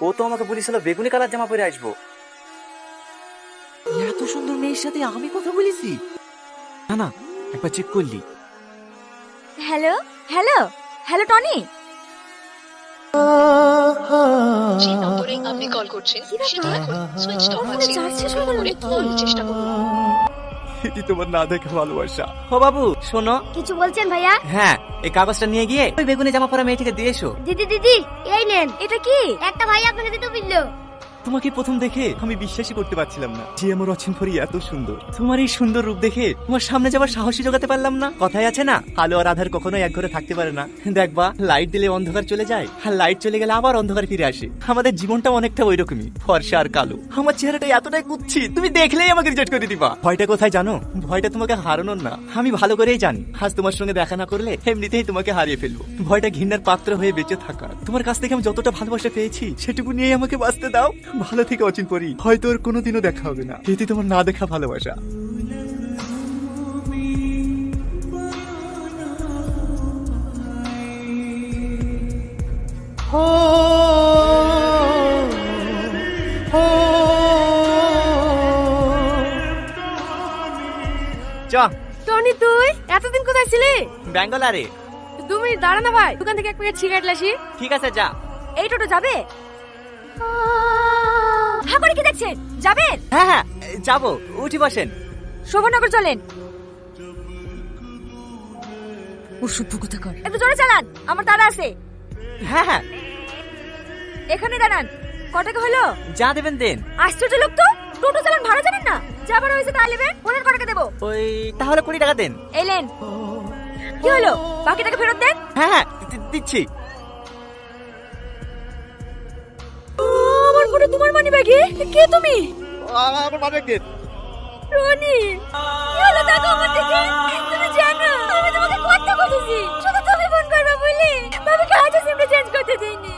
ও তো আমাকে বলেছিল বেগুনি কালার জামা পরে আসবো। এত সুন্দর মেয়ের সাথে আমি কথা বলেছি? না না, একবার চেক করলি? হ্যালো হ্যালো হ্যালো টনি, যে নম্বরে আপনি কল করছেন সেটা এখন সুইচ অফ আছে। পরে কল চেষ্টা করুন। এটি তোমার না দেখে ভালোবাসা। ও বাবু শোনো। কিছু বলছেন ভাইয়া? হ্যাঁ, এই কাগজটা নিয়ে গিয়ে ওই বেগুনি জামা পরা মেয়েটিকে দিয়ে এসো। দিদি দিদি এই নেন। এটা কি? একটা ভাই আপনাকে দিতে বললো। তোমাকে প্রথম দেখে আমি বিশ্বাসই করতে পারছিলাম না যে আমার অচিনপরি এত সুন্দর। তোমার এই সুন্দর রূপ দেখে তোমার সামনে যাবার সাহসী জোগাতে পারলাম না। কথায় আছে না, আলো আর আধার কখনোই এক ঘরে থাকতে পারে না। দেখবা, লাইট দিলে অন্ধকার চলে যায়, আর লাইট চলে গেলে আবার অন্ধকার ফিরে আসে। আমাদের জীবনটা অনেকটা ওইরকমই, ফর্সা আর কালো। আমার চেহারাটা এতটাই কুচ্ছি, তুমি দেখলেই আমাকে রিজেক্ট করে দিবা। ভয়টা কোথায় জানো? ভয়টা তোমাকে হারানোর না। আমি ভালো করেই জানি আজ তোমার সঙ্গে দেখা না করলে এমনিতেই তোমাকে হারিয়ে ফেলবো। ভয়টা ঘৃণার পাত্র হয়ে বেঁচে থাকা। তোমার কাছ থেকে আমি যতটা ভালোবাসা পেয়েছি সেটুকু নিয়ে আমাকে বাঁচতে দাও। ভালো থেকে অচিন পরি, হয়তো ওর কোনোদিনও দেখা হবে না। এটি তোমার না দেখা ভালোবাসা। চ টনি তুই এতদিন কোথায় ছিলি? ব্যাঙ্গালোরে। 2 মিনিট দাঁড়া না ভাই, দোকান থেকে 1 প্যাকেট সিগারেট লাসি। ঠিক আছে, যা। এই টোটো যাবে? হ্যাঁ করে কি দেখছেন, যাবেন? হ্যাঁ হ্যাঁ, যাবো, উঠি বসেন। শোভনগর চলেন। অসভ্য কথা কর, একটু জোরে চালান, আমার তাড়া আছে। হ্যাঁ হ্যাঁ, এখানে দাঁড়ান। ক টাকা হলো? যা দেবেন দেন। আশ্চর্য লোক তো, টোটো চালান ভাড়া জানেন না। যাবার হয়েছে তা নেবেন, ওনার ক টাকা দেবো? ওই তাহলে 20 টাকা দেন। এলেন, কি হলো? বাকি টাকা ফেরত দেন। হ্যাঁ হ্যাঁ, দিচ্ছি। আমার ফোনে তোমার মানি ব্যাগে? কে তুমি? আমার মানে দেন। রনি, কি হলো দেখো আমার দিকে। তুমি জানো আমি তোমাকে কত বলেছি, শুধু তুমি ফোন করবে বলি বাবাকে হাজার সিমটা চেঞ্জ করতে দেইনি।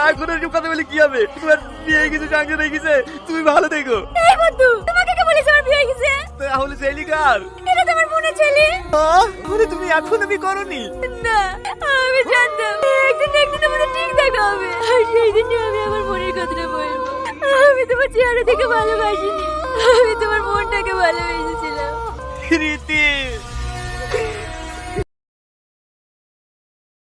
এখন এরকম কথা বলে কি হবে? তোমার বিয়ে হয়ে গেছে, চাকরি হয়ে গেছে, তুমি ভালো থেকো। এই বন্ধু, তোমাকে কে বলেছে আমার বিয়ে হয়ে গেছে? তাহলে সেলিকার এটা তোমার মনে ছেলে? মানে তুমি এখন আমি করনি? না, আমি জানতাম একদিন না একদিন আমাদের ঠিক দেখা হবে, আর সেই দিন আমি আমার মনের কথাটা বলবো। আমি তোমার চেহারা দেখে ভালোবাসিনি, আমি তোমার মনটাকে ভালোবেসেছিলাম। রীতি